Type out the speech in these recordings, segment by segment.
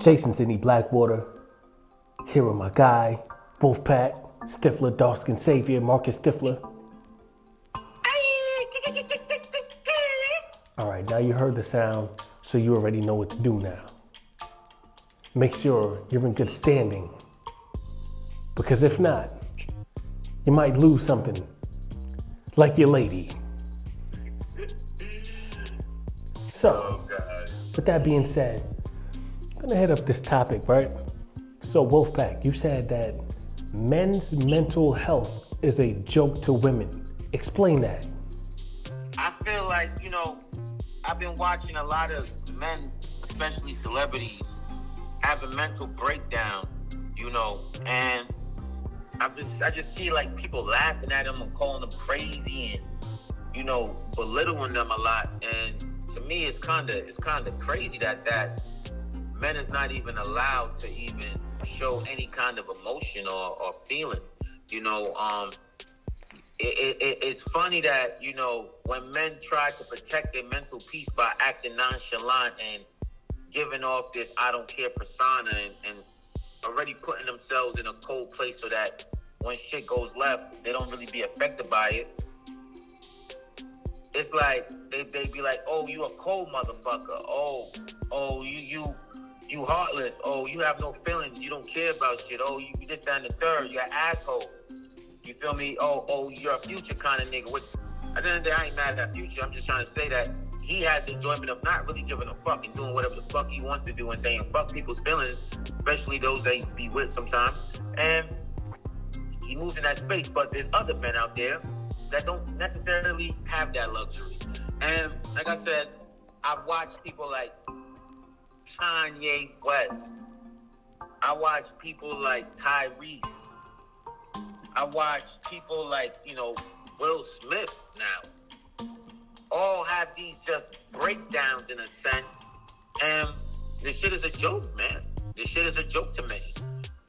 Jason Sidney Blackwater, here with my guy, Wolfpack, Stifler, Dark-Skinned Savior, Marcus Stifler. All right, now you heard the sound, so you already know what to do now. Make sure you're in good standing, because if not, you might lose something, like your lady. So, with that being said, I'm gonna head up this topic, right? So Wolfpack, you said that men's mental health is a joke to women. Explain that. I feel like, I've been watching a lot of men, especially celebrities, have a mental breakdown, and I just see like people laughing at them and calling them crazy and, belittling them a lot. And to me, it's kind of crazy that men is not even allowed to even show any kind of emotion or feeling. It's funny that, when men try to protect their mental peace by acting nonchalant and giving off this I don't care persona and already putting themselves in a cold place so that when shit goes left, they don't really be affected by it. It's like, they be like, oh, you a cold motherfucker. Oh, you heartless. Oh, you have no feelings. You don't care about shit. Oh, you this, that, and the third. You're an asshole. You feel me? Oh, you're a Future kind of nigga. Which, at the end of the day, I ain't mad at that Future. I'm just trying to say that he had the enjoyment of not really giving a fuck and doing whatever the fuck he wants to do and saying fuck people's feelings, especially those they be with sometimes. And he moves in that space. But there's other men out there that don't necessarily have that luxury. And like I said, I've watched people like Kanye West. I watch people like Tyrese. I watch people like, Will Smith now. All have these just breakdowns in a sense. And this shit is a joke, man. This shit is a joke to me.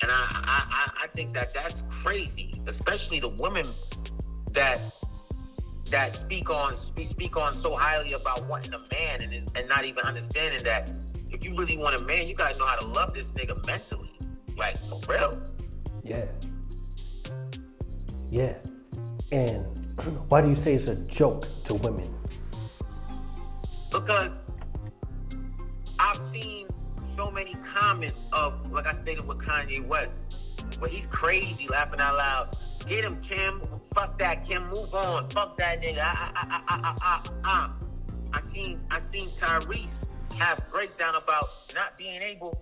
And I think that's crazy, especially the women that speak on so highly about wanting a man and not even understanding that if you really want a man, you gotta know how to love this nigga mentally. Like, for real. Yeah. And why do you say it's a joke to women? Because I've seen so many comments of, like I stated with Kanye West, where he's crazy, laughing out loud. Get him, Kim. Fuck that, Kim. Move on. Fuck that nigga. I seen Tyrese have breakdown about not being able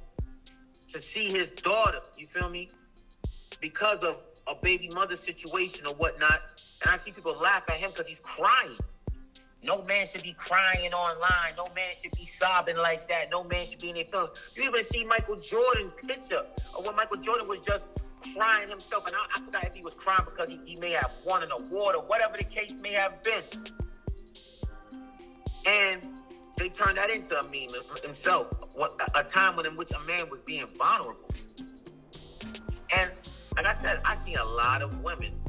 to see his daughter. You feel me? Because of a baby mother situation or whatnot. And I see people laugh at him because he's crying. No man should be crying online. No man should be sobbing like that. No man should be in their feelings. You even see Michael Jordan picture of when Michael Jordan was just crying himself. And I forgot if he was crying because he may have won an award or whatever the case may have been. And they turned that into a meme himself. A time in which a man was being vulnerable. And like I said, I see a lot of women,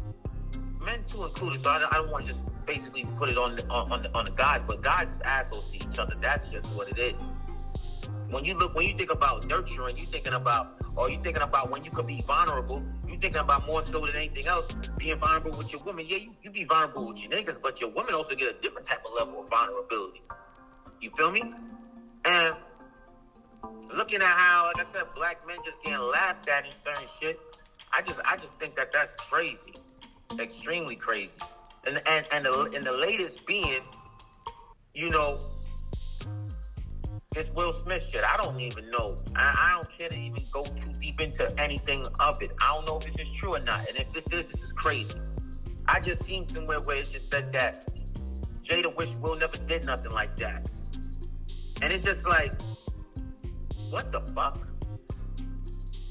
men too included, so I don't want to just basically put it on the guys, but guys is assholes to each other. That's just what it is. When you think about nurturing, you thinking about when you could be vulnerable, you thinking about more so than anything else, being vulnerable with your women. Yeah, you be vulnerable with your niggas, but your women also get a different type of level of vulnerability. You feel me? And looking at how, like I said, black men just getting laughed at in certain shit, I just think that's crazy, extremely crazy, and the latest being, this Will Smith shit. I don't even know. I don't care to even go too deep into anything of it. I don't know if this is true or not, and if this is crazy. I just seen somewhere where it just said that Jada wished Will never did nothing like that, and it's just like, what the fuck?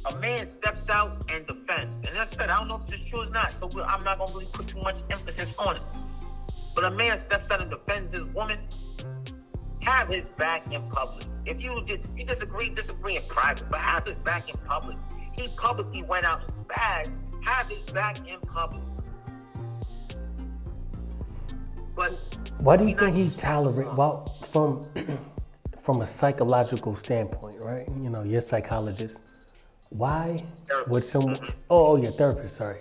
A man steps out and defends. And like I said, I don't know if this is true or not, so I'm not going to really put too much emphasis on it. But a man steps out and defends his woman, have his back in public. If you disagree in private, but have his back in public. He publicly went out and spazzed, have his back in public. But why do you think he tolerate? Well, from a psychological standpoint, right? You know, you're a psychologist. Why would someone? Oh, yeah, therapist. Sorry.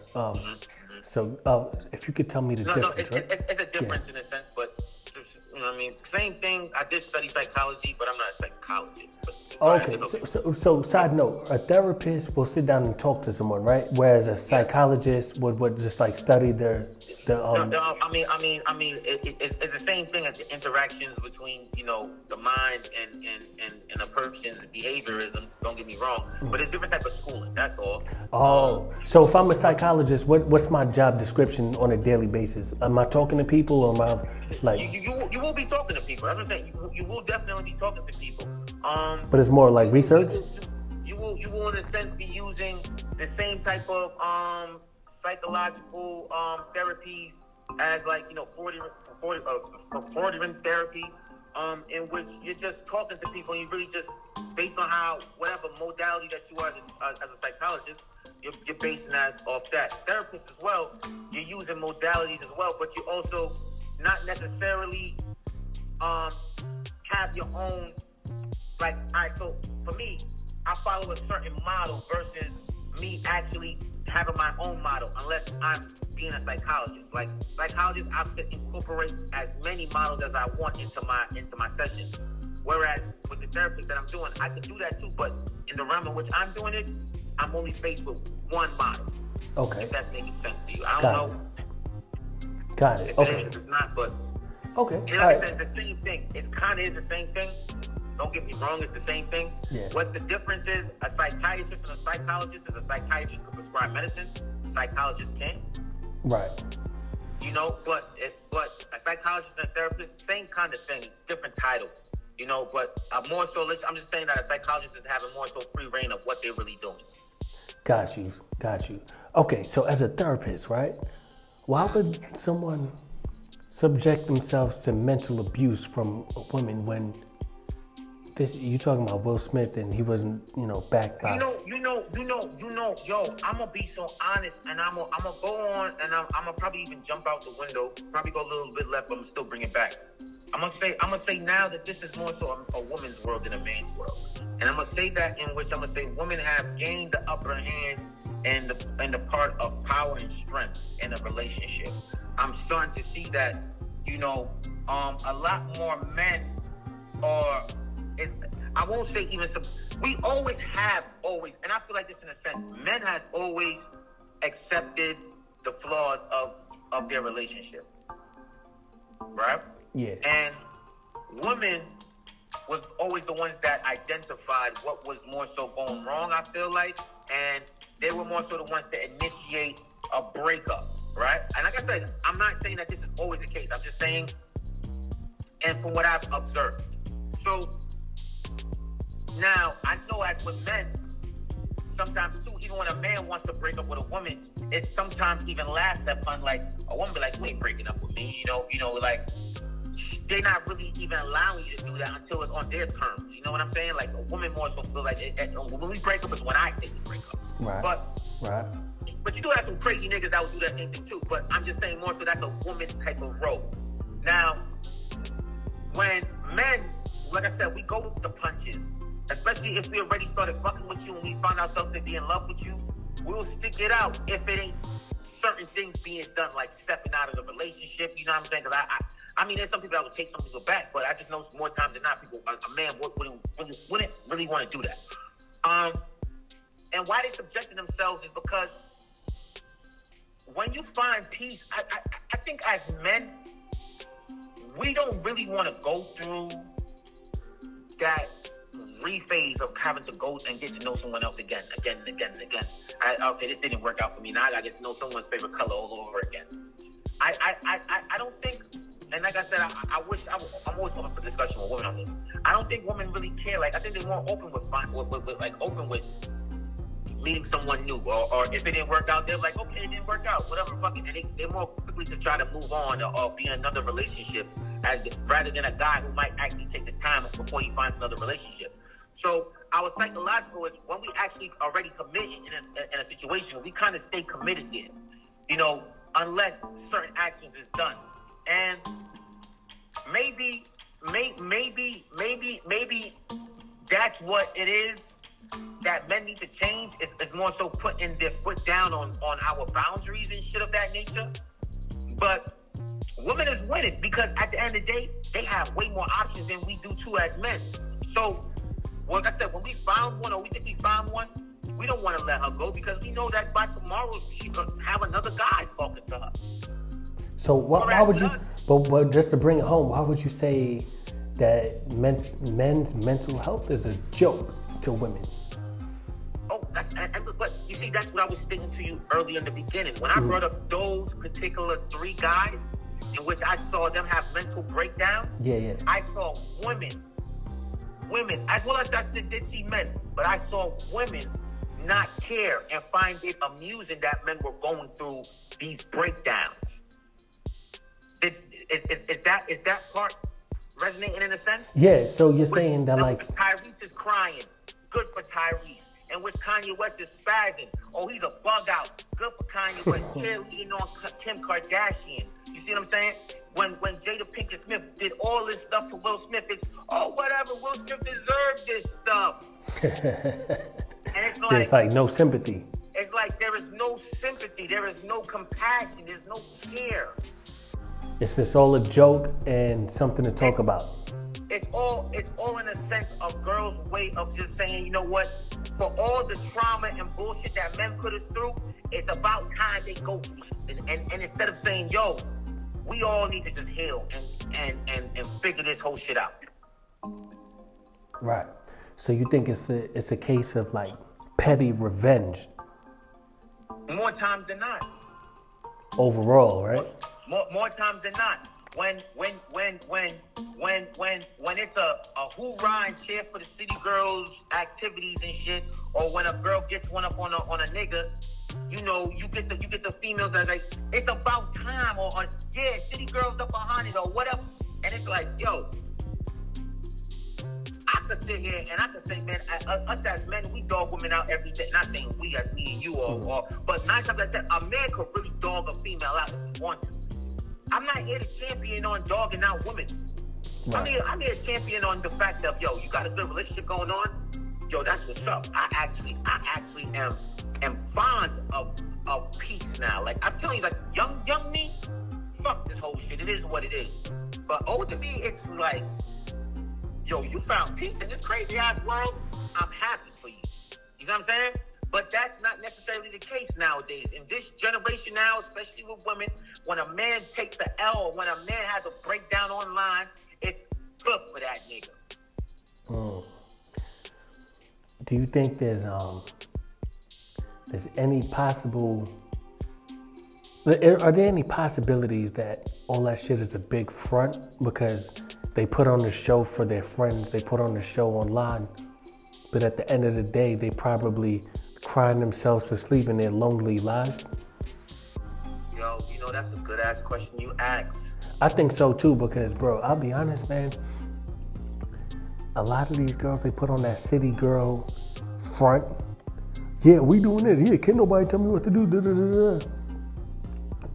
So, if you could tell me the difference, right? It's a difference in a sense, but you know what I mean. Same thing. I did study psychology, but I'm not a psychologist. But Okay. So side note, a therapist will sit down and talk to someone, right? Whereas a psychologist would just like study their. I mean, it's the same thing as the interactions between, you know, the mind and a person's behaviorisms. Don't get me wrong, but it's different type of schooling. That's all. Oh, so if I'm a psychologist, what's my job description on a daily basis? Am I talking to people, or am I like? You will be talking to people. That's what I'm saying. You will definitely be talking to people. But it's more like research. You will in a sense be using the same type of psychological therapies as, like, you know, Freudian therapy, in which you're just talking to people and you really just, based on how, whatever modality that you are as a psychologist, you're basing that off that. Therapists as well, you're using modalities as well, but you also not necessarily have your own, like, all right, so for me, I follow a certain model versus me actually having my own model, unless I'm being a psychologist. Like, psychologist, I could incorporate as many models as I want into my session. Whereas with the therapist that I'm doing, I could do that too, but in the realm in which I'm doing it, I'm only faced with one model. Okay. If that's making sense to you. I don't know. Got it. If Okay. it is, if it's not, but okay. And like I said, it's the same thing. It's kind of is the same thing. Don't get me wrong, it's the same thing. Yeah. What's the difference is a psychiatrist and a psychologist is a psychiatrist can prescribe medicine, a psychologist can't. Right. You know, but a psychologist and a therapist, same kind of thing. It's different title. You know, but more so, I'm just saying that a psychologist is having more so free reign of what they're really doing. Got you. Okay, so as a therapist, right? Why would someone subject themselves to mental abuse from a woman when you talking about Will Smith and he wasn't, you know, backed by. You know, yo, I'm gonna be so honest, and I'm gonna go on, and I'm gonna probably even jump out the window, probably go a little bit left, but I'm gonna still bring it back. I'm gonna say now that this is more so a woman's world than a man's world, and I'm gonna say that in which I'm gonna say women have gained the upper hand and the part of power and strength in a relationship. I'm starting to see that, you know, a lot more men are. I won't say even some. We always, and I feel like this in a sense. Men has always accepted the flaws of their relationship, right? Yeah. And women was always the ones that identified what was more so going wrong, I feel like, and they were more so the ones to initiate a breakup, right? And like I said, I'm not saying that this is always the case. I'm just saying, and from what I've observed. So now, I know as with men, sometimes too, even when a man wants to break up with a woman, it's sometimes even laughed upon, like, a woman be like, you ain't breaking up with me, you know, like, they're not really even allowing you to do that until it's on their terms, you know what I'm saying? Like, a woman more so feel like, when we break up is when I say we break up. Right. But you do have some crazy niggas that would do that same thing too, but I'm just saying more so that's a woman type of role. Now, when men, like I said, we go with the punches. Especially if we already started fucking with you and we found ourselves to be in love with you, we'll stick it out if it ain't certain things being done, like stepping out of the relationship. You know what I'm saying? Because I mean, there's some people that would take some people back, but I just know more times than not, a man wouldn't really want to do that. And why they subjecting themselves is because when you find peace, I think as men, we don't really want to go through that rephase of having to go and get to know someone else again. Okay, this didn't work out for me. Now I gotta get to know someone's favorite color all over again. I don't think, and like I said, I'm always open for discussion with women on this. I don't think women really care. Like, I think they're more open with meeting someone new, or if it didn't work out, they're like, okay, it didn't work out, whatever, fuck it. And they're more quickly to try to move on or be in another relationship, rather than a guy who might actually take his time before he finds another relationship. So our psychological is when we actually already committed in a situation, we kind of stay committed there, you know, unless certain actions is done. And maybe maybe that's what it is that men need to change. It's more so putting their foot down on our boundaries and shit of that nature. But women is winning because at the end of the day, they have way more options than we do too as men. So, like I said, when we found one or we think we found one, we don't want to let her go because we know that by tomorrow she could have another guy talking to her. So why would you? But just to bring it home, why would you say that men's mental health is a joke to women? Oh, but you see, that's what I was speaking to you early in the beginning when I brought up those particular 3 guys in which I saw them have mental breakdowns. Yeah. I saw women, as well as I did see men, but I saw women not care and find it amusing that men were going through these breakdowns. Is that part resonating in a sense? Yeah, so you're saying that like Tyrese is crying, good for Tyrese. And which Kanye West is spazzing. Oh, he's a bug out. Good for Kanye West. Cheerleading on Kim Kardashian. You see what I'm saying? When Jada Pinkett Smith did all this stuff to Will Smith, it's, oh, whatever, Will Smith deserved this stuff. And it's like no sympathy. It's like there is no sympathy. There is no compassion. There's no care. It's just all a joke and something to talk about. It's all in a sense of girls' way of just saying, you know what? For all the trauma and bullshit that men put us through, it's about time they go through. And instead of saying, yo, we all need to just heal and figure this whole shit out. Right. So you think it's a case of like petty revenge? More times than not. Overall, right? More times than not. When it's a hoorah and cheer for the city girls' activities and shit, or when a girl gets one up on a nigga, you know, you get the females that like, it's about time, or yeah, city girls up behind it or whatever, and it's like, yo, I could sit here and I could say, man, us as men, we dog women out every day. Not saying we as me and you, but 9 times out of 10, a man could really dog a female out if he wants to. I'm not here to champion on dogging out women. Right. I'm here to champion on the fact of, yo, you got a good relationship going on. Yo, that's what's up. I actually am fond of peace now. Like I'm telling you, like young me, fuck this whole shit. It is what it is. But older me, it's like, yo, you found peace in this crazy ass world. I'm happy for you. You know what I'm saying? But that's not necessarily the case nowadays. In this generation now, especially with women, when a man takes an L or when a man has a breakdown online, it's good for that nigga. Do you think there's any possible... Are there any possibilities that all that shit is a big front because they put on the show for their friends, they put on the show online, but at the end of the day, they probably crying themselves to sleep in their lonely lives? Yo, you know, that's a good ass question you ask. I think so too, because bro, I'll be honest, man, a lot of these girls, they put on that city girl front. Yeah, we doing this. Yeah, can't nobody tell me what to do. The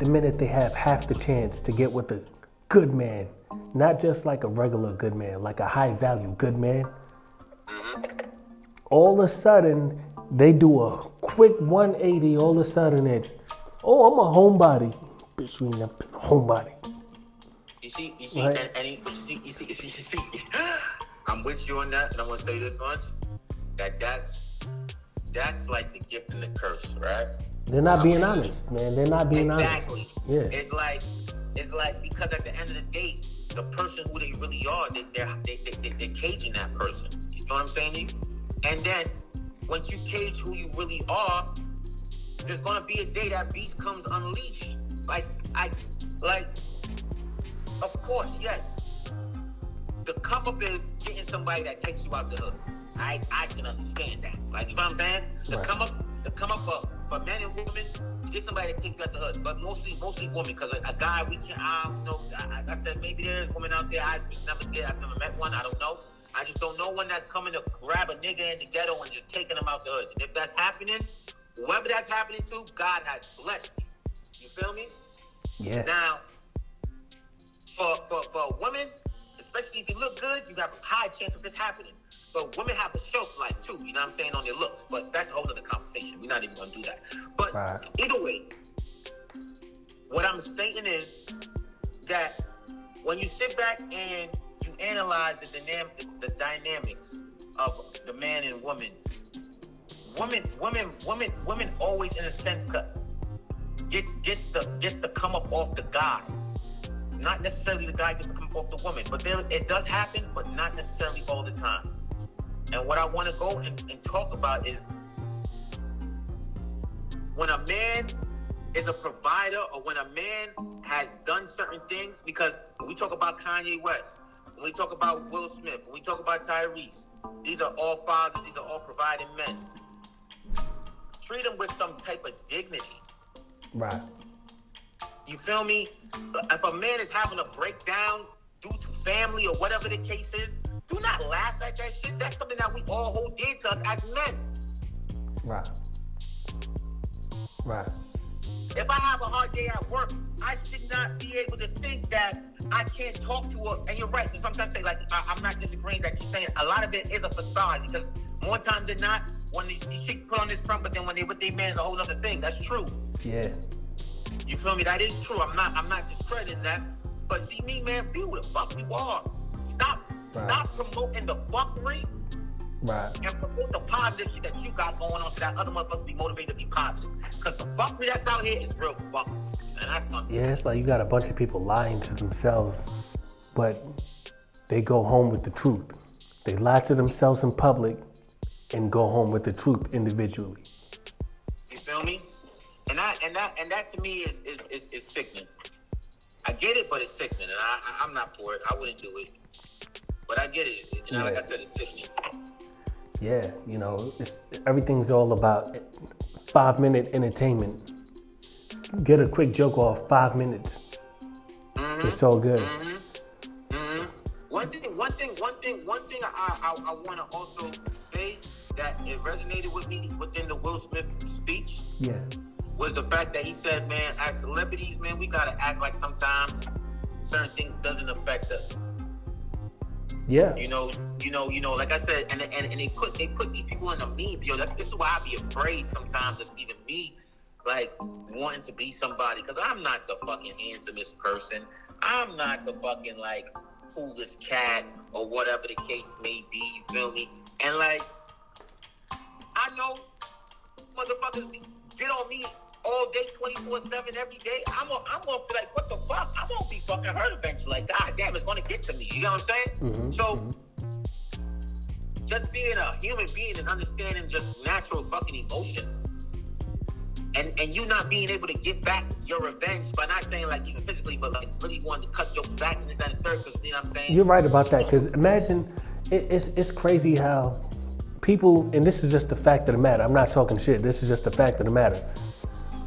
minute they have half the chance to get with a good man, not just like a regular good man, like a high value good man, all of a sudden, they do a quick 180. All of a sudden, it's, oh, I'm a homebody. Bitch, we never been a homebody. You see, right? You see. I'm with you on that, and I'm gonna say this once: that's like the gift and the curse, right? They're not being honest, man. They're not being honest. Exactly. Yeah. It's like because at the end of the day, the person who they really are, they're caging that person. You know what I'm saying to you? And then once you cage who you really are, there's gonna be a day that beast comes unleashed. Of course, yes. The come up is getting somebody that takes you out the hood. I can understand that. Like, you know what I'm saying? The come up for men and women, get somebody that takes you out the hood. But mostly women, because a guy we can't. I don't know. I said maybe there's women out there. I just never did. I've never met one. I don't know. I just don't know one that's coming to grab a nigga in the ghetto and just taking him out the hood. And if that's happening, whoever that's happening to, God has blessed you. You feel me? Yeah. Now, for women, especially if you look good, you have a high chance of this happening. But women have a shelf life too, you know what I'm saying, on their looks. But that's a whole other conversation. We're not even gonna do that. But either way, what I'm stating is that when you sit back and you analyze the dynamics of the man and woman always, in a sense, gets to come up off the guy. Not necessarily the guy gets to come up off the woman, but it does happen, but not necessarily all the time. And what I want to go and talk about is when a man is a provider, or when a man has done certain things, because when we talk about Kanye West, when we talk about Will Smith, when we talk about Tyrese, these are all fathers, these are all providing men. Treat them with some type of dignity. Right. You feel me? If a man is having a breakdown due to family or whatever the case is, do not laugh at that shit. That's something that we all hold dear to us as men. Right. Right. If I have a hard day at work, I should not be able to think that I can't talk to her. And you're right. You sometimes say, like, I'm not disagreeing that you're saying a lot of it is a facade, because more times than not, when these chicks put on this front, but then when they with their man, it's a whole other thing. That's true. Yeah. You feel me? That is true. I'm not discrediting that. But see me, man, be who the fuck you are. Stop promoting the fuckery. Right. And promote the positive shit that you got going on, so that other motherfuckers be motivated to be positive. Because the fuckery that's out here is real fuckery. And that's not. Yeah, it's like you got a bunch of people lying to themselves, but they go home with the truth. They lie to themselves in public and go home with the truth individually. You feel me? And that to me is sickening. I get it, but it's sickening, and I'm not for it. I wouldn't do it, but I get it. You know, like I said, it's sickening. Yeah, you know, everything's all about 5-minute entertainment. Get a quick joke off 5 minutes. Mm-hmm. It's so good. Mm-hmm. Mm-hmm. One thing I want to also say that it resonated with me within the Will Smith speech. Yeah. Was the fact that he said, man, as celebrities, man, we gotta act like sometimes certain things doesn't affect us. Yeah. You know, like I said, and they put these people in a meme. Yo, this is why I be afraid sometimes of even me, like, wanting to be somebody, because I'm not the fucking handsomest person. I'm not the fucking, like, coolest cat or whatever the case may be, you feel me? And, like, I know motherfuckers get on me all day, 24/7, every day. I'm gonna feel like, what the fuck? I'm gonna be fucking hurt eventually. Like, God damn, it's gonna get to me. You know what I'm saying? Mm-hmm. So, just being a human being and understanding just natural fucking emotion, and you not being able to get back your revenge by not saying, like, even physically, but like really wanting to cut jokes back and this, that, and third, because, you know what I'm saying? You're right about that, because imagine, it's crazy how people, and this is just the fact of the matter, I'm not talking shit, this is just the fact of the matter.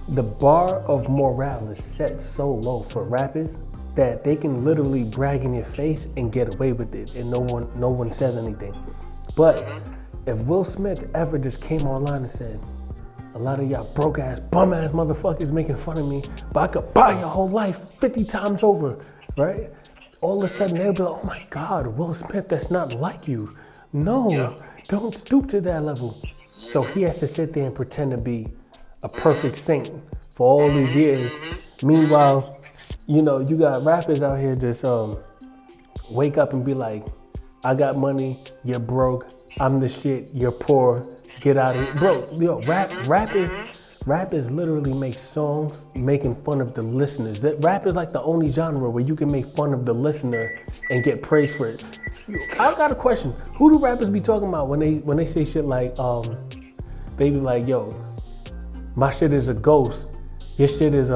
The bar of morale is set so low for rappers that they can literally brag in your face and get away with it, and no one says anything. But if Will Smith ever just came online and said, a lot of y'all broke ass, bum ass motherfuckers making fun of me, but I could buy your whole life 50 times over, right? All of a sudden they'll be like, oh my God, Will Smith, that's not like you. No, don't stoop to that level. So he has to sit there and pretend to be a perfect saint for all these years. Meanwhile, you know, you got rappers out here just wake up and be like, I got money, you're broke, I'm the shit, you're poor, get out of here. Bro, yo, rappers literally make songs making fun of the listeners. That rap is like the only genre where you can make fun of the listener and get praise for it. I got a question. Who do rappers be talking about when they say shit like, they be like, yo, my shit is a ghost. Your shit is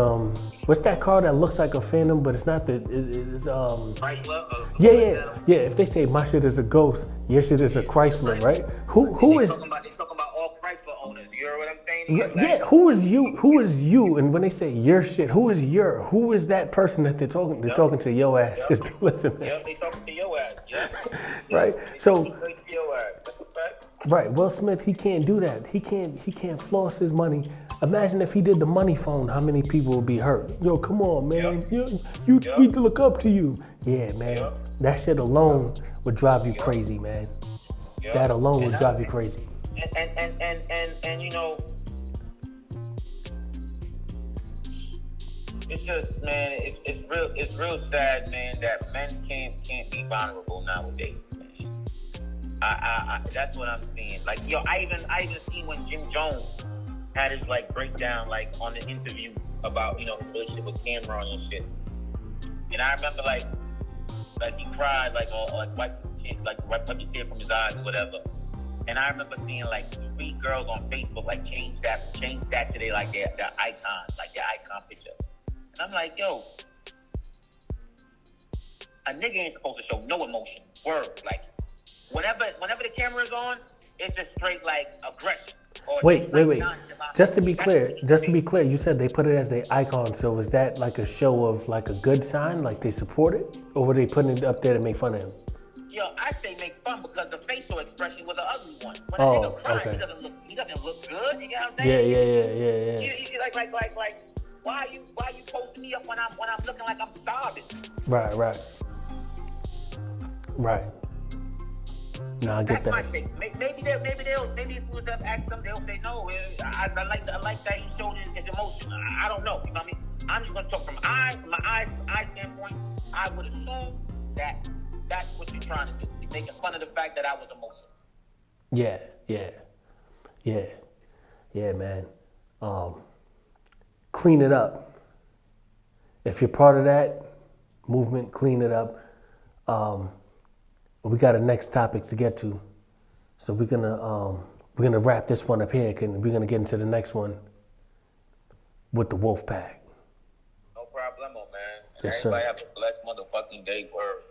what's that car that looks like a Phantom, but it's not it's Chrysler? Yeah. If they say my shit is a ghost, your shit is a Chrysler, right? Who is? They talking about all Chrysler owners. You hear what I'm saying? Yeah. Who is you? Who is you? And when they say your shit, who is that person that they're talking? They're talking to your ass. Is the listener. Yep, they talking to your ass. Yep. Right. So. Your ass. That's a fact. Right, Will Smith, he can't do that. He can't floss his money Imagine if he did the money phone, how many people would be hurt? Yo, come on, man. You we look up to you. Yeah, man. That shit alone would drive you crazy, man. That alone would drive you crazy. And you know, it's just, man, it's real sad, man, that men can't be vulnerable nowadays, man. I that's what I'm seeing. Like, yo, I even seen when Jim Jones had his like breakdown, like on the interview about, you know, his relationship with Cameron and shit. And I remember like he cried, like, or like wiped a tear from his eyes or whatever. And I remember seeing like 3 girls on Facebook like change that to their like their icon, like their icon picture. And I'm like, yo, a nigga ain't supposed to show no emotion. Word. Like, whenever the camera's on, it's just straight like aggression. Wait. Just to be clear, you said they put it as their icon. So was that like a show of like a good sign, like they support it, or were they putting it up there to make fun of him? Yo, I say make fun because the facial expression was an ugly one. When a nigga cries, okay. he doesn't look good. You know what I'm saying? Yeah. He like why you posting me up when I'm looking like I'm sobbing? Right. No, I get That's that. my take. Maybe if we would have asked them, they'll say no. I like that he showed his emotion. I don't know. You know what I mean? I'm just gonna talk from my eye standpoint. I would assume that that's what you're trying to do. You're making fun of the fact that I was emotional. Yeah, man. Clean it up. If you're part of that movement, clean it up. We got a next topic to get to, so we're gonna wrap this one up here, and we're gonna get into the next one with the Wolfpack. No problemo, man. Yes, everybody sir. have a blessed motherfucking day, word.